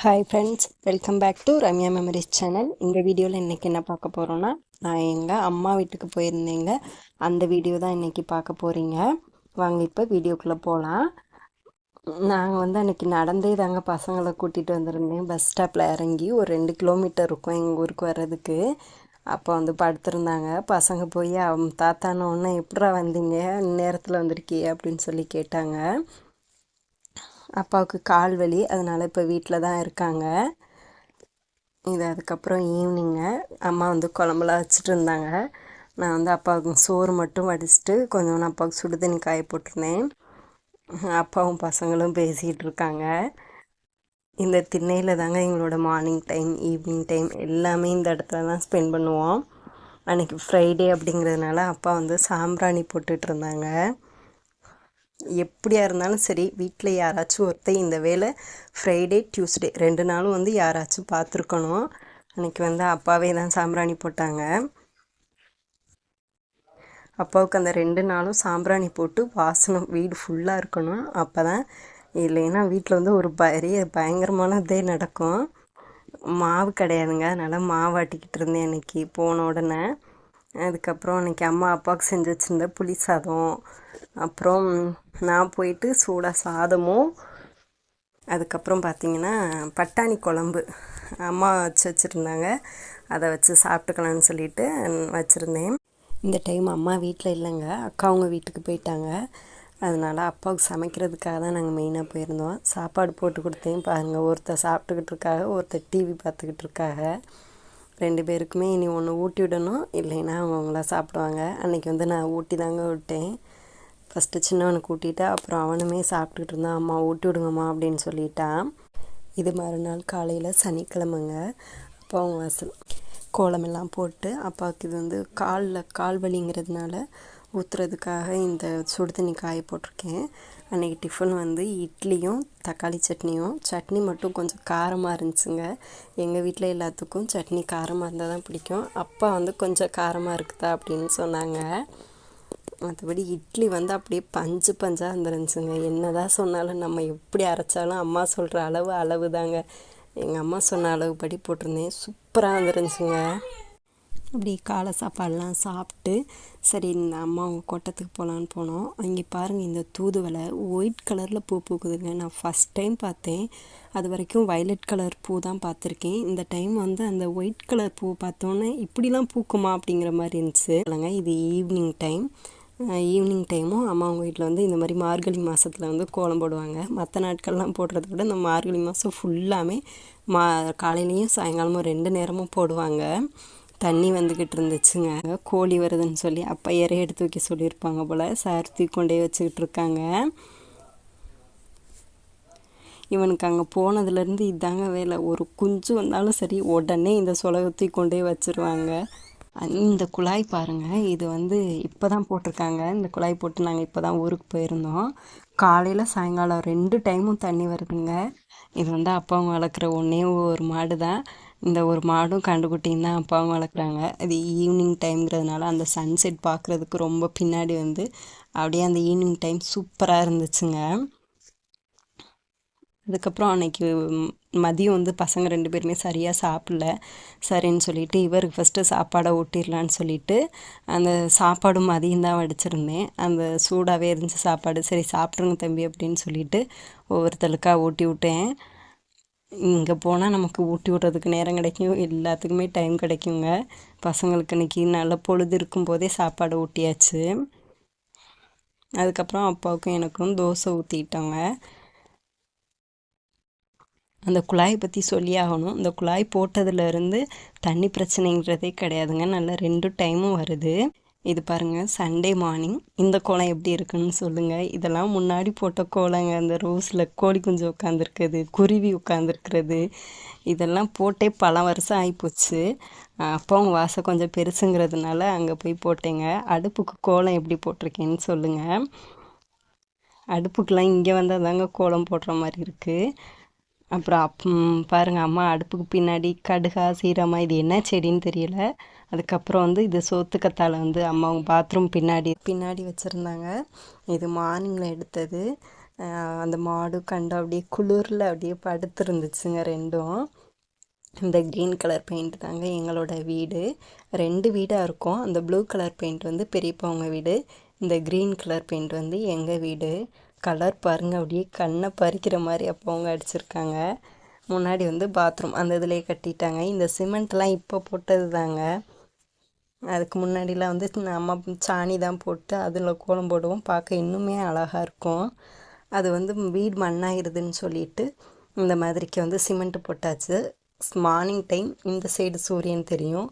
Hi friends, welcome back to Ramya memories channel. இந்த வீடியோவில் இன்றைக்கி என்ன பார்க்க போகிறோன்னா, நான் எங்கள் அம்மா வீட்டுக்கு போயிருந்தேங்க. அந்த வீடியோ தான் இன்றைக்கி பார்க்க போகிறீங்க. வாங்க இப்போ வீடியோக்குள்ளே போகலாம். நாங்கள் அன்றைக்கி நடந்தே தாங்க பசங்களை கூட்டிகிட்டு வந்திருந்தேன். பஸ் ஸ்டாப்பில் இறங்கி ஒரு 2 கிலோமீட்டர் இருக்கும் எங்கள் ஊருக்கு வர்றதுக்கு. அப்போ படுத்திருந்தாங்க. பசங்க போய் தாத்தான ஒன்று எப்படா வந்தீங்க, நேரத்தில் வந்திருக்கியே அப்படின்னு சொல்லி கேட்டாங்க. அப்பாவுக்கு கால் வலி, அதனால் இப்போ வீட்டில் தான் இருக்காங்க. அதுக்கப்புறம் ஈவினிங்க அம்மா குழம்புலாம் வச்சுட்டு இருந்தாங்க. நான் அப்பாவுக்கு சோறு மட்டும் வடிச்சிட்டு கொஞ்சம் அப்பாவுக்கு சுடு தண்ணி காய போட்டிருந்தேன். அப்பாவும் பசங்களும் பேசிகிட்டு இருக்காங்க. இந்த திண்ணையில் தாங்க எங்களோட மார்னிங் டைம், ஈவினிங் டைம் எல்லாமே இந்த இடத்துல தான் ஸ்பெண்ட் பண்ணுவோம். அன்றைக்கி ஃப்ரைடே அப்படிங்கிறதுனால அப்பா சாம்பிராணி போட்டுட்டு இருந்தாங்க. எப்படியா இருந்தாலும் சரி, வீட்டில் யாராச்சும் ஒருத்தர் இந்த வேலை ஃப்ரைடே டியூஸ்டே 2 நாளும் யாராச்சும் பார்த்துருக்கணும். அன்றைக்கி அப்பாவே தான் சாம்பிராணி போட்டாங்க. அப்பாவுக்கு அந்த 2 நாளும் சாம்பிராணி போட்டு வாசனம் வீடு ஃபுல்லாக இருக்கணும். அப்போ தான், இல்லைன்னா வீட்டில் ஒரு பயங்கரமான இதே நடக்கும். மாவு கிடையாதுங்க, அதனால் மாவாட்டிக்கிட்டு இருந்தேன் அன்றைக்கி போன உடனே. அதுக்கப்புறம் அன்றைக்கி அம்மா அப்பாவுக்கு செஞ்சு வச்சுருந்த புளி சாதம், அப்புறம் நான் போயிட்டு சூடாக சாதமும், அதுக்கப்புறம் பார்த்திங்கன்னா பட்டாணி குழம்பு அம்மா வச்சுருந்தாங்க. அதை வச்சு சாப்பிட்டுக்கலான்னு சொல்லிட்டு வச்சுருந்தேன். இந்த டைம் அம்மா வீட்டில் இல்லைங்க, அக்கா அவங்க வீட்டுக்கு போயிட்டாங்க. அதனால் அப்பாவுக்கு சமைக்கிறதுக்காக தான் நாங்கள் மெயினாக போயிருந்தோம். சாப்பாடு போட்டு கொடுத்தேன் பாருங்கள். ஒருத்தர் சாப்பிட்டுக்கிட்டு இருக்காங்க, ஒருத்தர் டிவி பார்த்துக்கிட்டு இருக்காங்க. 2 பேருக்குமே இனி ஒன்று ஊட்டி விடணும், இல்லைன்னா அவங்களாம் சாப்பிடுவாங்க. அன்றைக்கி நான் ஊட்டி தாங்க விட்டேன். ஃபஸ்ட்டு சின்னவனுக்கு ஊட்டிட்டு அப்புறம் அவனுமே சாப்பிட்டுக்கிட்டு இருந்தான். அம்மா ஊட்டி விடுங்கம்மா அப்படின்னு சொல்லிட்டான். இது மறுநாள் காலையில் சனிக்கிழமைங்க. அப்போ அவங்க கோலமெல்லாம் போட்டு அப்பாவுக்கு இது கால் வலிங்கிறதுனால ஊற்றுறதுக்காக இந்த சுடு தண்ணி காய போட்டிருக்கேன். அன்றைக்கி டிஃபன் இட்லியும் தக்காளி சட்னியும். சட்னி மட்டும் கொஞ்சம் காரமாக இருந்துச்சுங்க. எங்கள் வீட்டில் எல்லாத்துக்கும் சட்னி காரமாக இருந்தால் தான் பிடிக்கும். அப்பா கொஞ்சம் காரமாக இருக்குதா அப்படின்னு சொன்னாங்க. மற்றபடி இட்லி அப்படியே பஞ்சாக இருந்துருந்துச்சுங்க. என்ன தான் சொன்னாலும் நம்ம எப்படி அரைச்சாலும் அம்மா சொல்கிற அளவு தாங்க. எங்கள் அம்மா சொன்ன அளவுப்படி போட்டிருந்தேன். சூப்பராக வந்துருந்துச்சுங்க. அப்படி காலை சாப்பாடெலாம் சாப்பிட்டு சரி இந்த அம்மா அவங்க கோட்டத்துக்கு போகலான்னு போனோம். அங்கே பாருங்கள், இந்த தூதுவளை ஒயிட் கலரில் பூ பூக்குதுங்க. நான் ஃபஸ்ட் டைம் பார்த்தேன். அது வரைக்கும் வயலட் கலர் பூ தான் பார்த்துருக்கேன். இந்த டைம் அந்த ஒயிட் கலர் பூ பார்த்தோன்னே இப்படிலாம் பூக்குமா அப்படிங்கிற மாதிரி இருந்துச்சு. இல்லைங்க, இது ஈவினிங் டைமும் அம்மா அவங்க வீட்டில் இந்த மாதிரி மார்கழி மாதத்தில் கோலம் போடுவாங்க. மற்ற நாட்கள்லாம் போடுறத விட இந்த மார்கழி மாதம் ஃபுல்லாமே காலையிலையும் சாயங்காலமும் 2 நேரமும் போடுவாங்க. தண்ணி வந்துக்கிட்டு இருந்துச்சுங்க. கோழி வருதுன்னு சொல்லி அப்பா இறைய எடுத்து வைக்க சொல்லியிருப்பாங்க போல். சார் தூக்கி கொண்டே வச்சுக்கிட்டு இருக்காங்க. இவனுக்கு அங்கே போனதுலேருந்து இதாங்க வேலை. ஒரு குஞ்சு வந்தாலும் சரி, உடனே இந்த சொலகத்தை கொண்டே வச்சுருவாங்க. இந்த குழாய் பாருங்கள், இது இப்போ தான் போட்டிருக்காங்க. இந்த குழாய் போட்டு நாங்கள் இப்போ தான் ஊருக்கு போயிருந்தோம். காலையில் சாயங்காலம் 2 டைமும் தண்ணி வருதுங்க. இது அப்பாவும் வளர்க்குற ஒன்றே ஒரு மாடு தான். இந்த ஒரு மாடும் கண்டுக்குட்டியும் தான் அப்பாவும் வளர்க்குறாங்க. அது ஈவினிங் டைம்ங்கிறதுனால அந்த சன்செட் பார்க்குறதுக்கு ரொம்ப பின்னாடி அப்படியே அந்த ஈவினிங் டைம் சூப்பராக இருந்துச்சுங்க. அதுக்கப்புறம் அன்றைக்கி மதியம் பசங்க 2 பேருமே சரியாக சாப்பிடல. சரின்னு சொல்லிவிட்டு இவருக்கு ஃபஸ்ட்டு சாப்பாடை ஊட்டிடலான்னு சொல்லிவிட்டு அந்த சாப்பாடும் மதியம் தான் வடிச்சிருந்தேன். அந்த சூடாகவே இருந்துச்சு சாப்பாடு. சரி சாப்பிட்ருங்க தம்பி அப்படின்னு சொல்லிவிட்டு ஒவ்வொருத்தருக்காக ஊட்டி விட்டேன். இங்கே போனால் நமக்கு ஊட்டி விட்றதுக்கு நேரம் கிடைக்கும், எல்லாத்துக்குமே டைம் கிடைக்குங்க. பசங்களுக்கு இன்றைக்கி நல்ல பொழுது இருக்கும்போதே சாப்பாடு ஊட்டியாச்சு. அதுக்கப்புறம் அப்பாவுக்கும் எனக்கும் தோசை ஊற்றிக்கிட்டோங்க. அந்த குழாயை பற்றி சொல்லி ஆகணும். இந்த குழாய் போட்டதுலேருந்து தண்ணி பிரச்சனைங்கிறதே கிடையாதுங்க. நல்லா 2 டைமும் வருது. இது பாருங்கள், சண்டே மார்னிங் இந்த கோலம் எப்படி இருக்குன்னு சொல்லுங்கள். இதெல்லாம் முன்னாடி போட்ட கோலங்க. அந்த ரோஸில் கோழி குஞ்சு உட்காந்துருக்குறது, குருவி உட்காந்துருக்கிறது, இதெல்லாம் போட்டே பல வருஷம் ஆகிப்போச்சு. அப்போ அவங்க வாசம் கொஞ்சம் பெருசுங்கிறதுனால அங்கே போய் போட்டேங்க. அடுப்புக்கு கோலம் எப்படி போட்டிருக்கேன்னு சொல்லுங்கள். அடுப்புக்கெலாம் இங்கே வந்தால் தாங்க கோலம் போடுற மாதிரி இருக்குது. அப்புறம் பாருங்கள், அம்மா அடுப்புக்கு பின்னாடி கடுகா சீரமா இது என்ன செடின்னு தெரியல. அதுக்கப்புறம் இது சோத்துக்கத்தாழை அம்மா அவங்க பாத்ரூம் பின்னாடி வச்சுருந்தாங்க. இது மார்னிங்கில் எடுத்தது. அந்த மாடு கண்டு அப்படியே குளிரில் அப்படியே படுத்துருந்துச்சுங்க ரெண்டும். இந்த க்ரீன் கலர் பெயிண்ட் தாங்க எங்களோட வீடு. 2 வீடாக இருக்கும். அந்த ப்ளூ கலர் பெயிண்ட் வந்து பெரியப்பாவங்க வீடு, இந்த க்ரீன் கலர் பெயிண்ட் வந்து எங்கள் வீடு. கலர் பாருங்கள், அப்படியே கண்ணை பறிக்கிற மாதிரி அப்போ அவங்க அடிச்சிருக்காங்க. முன்னாடி வந்து பாத்ரூம் அந்த இதுலேயே கட்டிட்டாங்க. இந்த சிமெண்ட்லாம் இப்போ போட்டது தாங்க. அதுக்கு முன்னாடிலாம் வந்து நம்ம சாணி தான் போட்டு அதில் கோலம் போடுவோம். பார்க்க இன்னுமே அழகாக இருக்கும். அது வந்து வீடு மண்ணாயிருதுன்னு சொல்லிட்டு இந்த மாதிரிக்கு வந்து சிமெண்ட் போட்டாச்சு. மார்னிங் டைம் இந்த சைடு சூரியன் தெரியும்,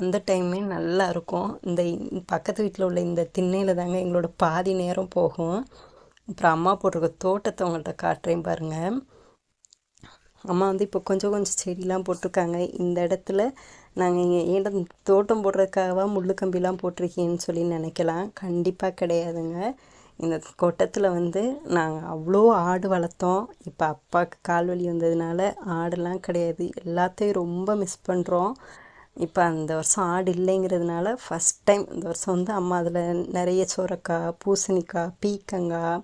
அந்த டைமே நல்லா இருக்கும். இந்த பக்கத்து வீட்டில் உள்ள இந்த திண்ணையில் தாங்க எங்களோட பாதி நேரம் போகும். அப்புறம் அம்மா போட்டிருக்க தோட்டத்தை உங்கள்கிட்ட காட்டுறேன் பாருங்கள். அம்மா வந்து இப்போ கொஞ்சம் கொஞ்சம் செடிலாம் போட்டிருக்காங்க. இந்த இடத்துல நாங்கள் இங்கே ஏன்டா தோட்டம் போடுறதுக்காகவா முள்ளு கம்பிலாம் போட்டிருக்கீங்கன்னு சொல்லி நினைக்கலாம். கண்டிப்பாக கிடையாதுங்க. இந்த தோட்டத்தில் வந்து நாங்கள் அவ்வளோ ஆடு வளர்த்தோம். இப்போ அப்பாவுக்கு கால் வலி வந்ததுனால ஆடெல்லாம் கிடையாது. எல்லாத்தையும் ரொம்ப மிஸ் பண்ணுறோம். இப்போ அந்த வருஷம் ஆடு இல்லைங்கிறதுனால ஃபஸ்ட் டைம் இந்த வருஷம் வந்து அம்மா அதில் நிறைய சுரக்காய், பூசணிக்காய், பீக்கங்காய்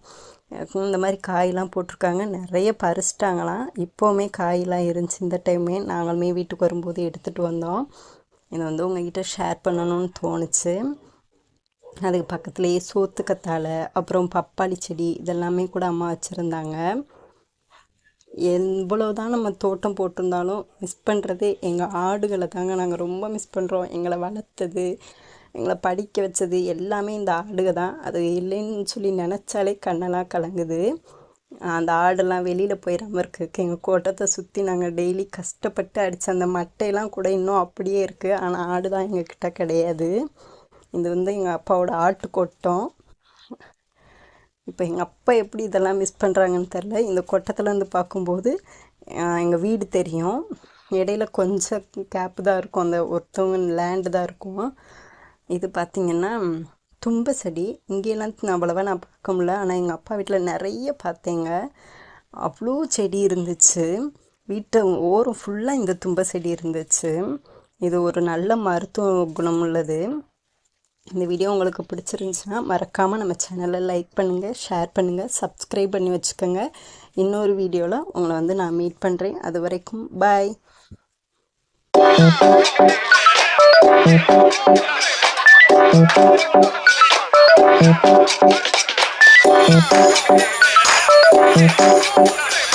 இந்த மாதிரி காயெலாம் போட்டிருக்காங்க. நிறைய பறிச்சிட்டாங்களாம். இப்போவுமே காயெலாம் இருந்துச்சு. இந்த டைமே நாங்களுமே வீட்டுக்கு வரும்போது எடுத்துகிட்டு வந்தோம். இதை வந்து உங்கள்கிட்ட ஷேர் பண்ணணும்னு தோணுச்சு. அதுக்கு பக்கத்துலேயே சோத்துக்கத்தாழை, அப்புறம் பப்பாளி செடி இதெல்லாமே கூட அம்மா வச்சுருந்தாங்க. எவ்வளோ தான் நம்ம தோட்டம் போட்டிருந்தாலும் மிஸ் பண்ணுறதே எங்கள் ஆடுகளை தாங்க. நாங்கள் ரொம்ப மிஸ் பண்ணுறோம். எங்களை வளர்த்தது, எங்களை படிக்க வச்சது எல்லாமே இந்த ஆடுக தான். அது இல்லைன்னு சொல்லி நினச்சாலே கண்ணெல்லாம் கலங்குது. அந்த ஆடெல்லாம் வெளியில் போயிடாமல் இருக்கிறதுக்கு எங்கள் கோட்டத்தை சுற்றி நாங்கள் டெய்லி கஷ்டப்பட்டு அடித்த அந்த மட்டையெல்லாம் கூட இன்னும் அப்படியே இருக்குது. ஆனால் ஆடு தான் எங்கக்கிட்ட கிடையாது. இது வந்து எங்கள் அப்பாவோட ஆட்டு கொட்டம். இப்போ எங்கள் அப்பா எப்படி இதெல்லாம் மிஸ் பண்ணுறாங்கன்னு தெரில. இந்த கொட்டத்தில் வந்து பார்க்கும்போது எங்கள் வீடு தெரியும். இடையில கொஞ்சம் கேப்பு தான் இருக்கும், அந்த ஒருத்தவங்க லேண்டு தான் இருக்கும். இது பார்த்திங்கன்னா தும்பை செடி. இங்கேலாம் அவ்வளோவா நான் பார்க்க முடியல, ஆனால் எங்கள் அப்பா வீட்டில் நிறைய பார்த்தேங்க. அவ்வளோ செடி இருந்துச்சு. வீட்டை ஓரம் ஃபுல்லாக இந்த தும்பை செடி இருந்துச்சு. இது ஒரு நல்ல மருத்துவ குணம் உள்ளது. இந்த வீடியோ உங்களுக்கு பிடிச்சிருந்துச்சுன்னா மறக்காமல் நம்ம சேனலை லைக் பண்ணுங்கள், ஷேர் பண்ணுங்கள், சப்ஸ்கிரைப் பண்ணி வச்சுக்கோங்க. இன்னொரு வீடியோவில் உங்களை வந்து நான் மீட் பண்ணுறேன். அது வரைக்கும் பாய்.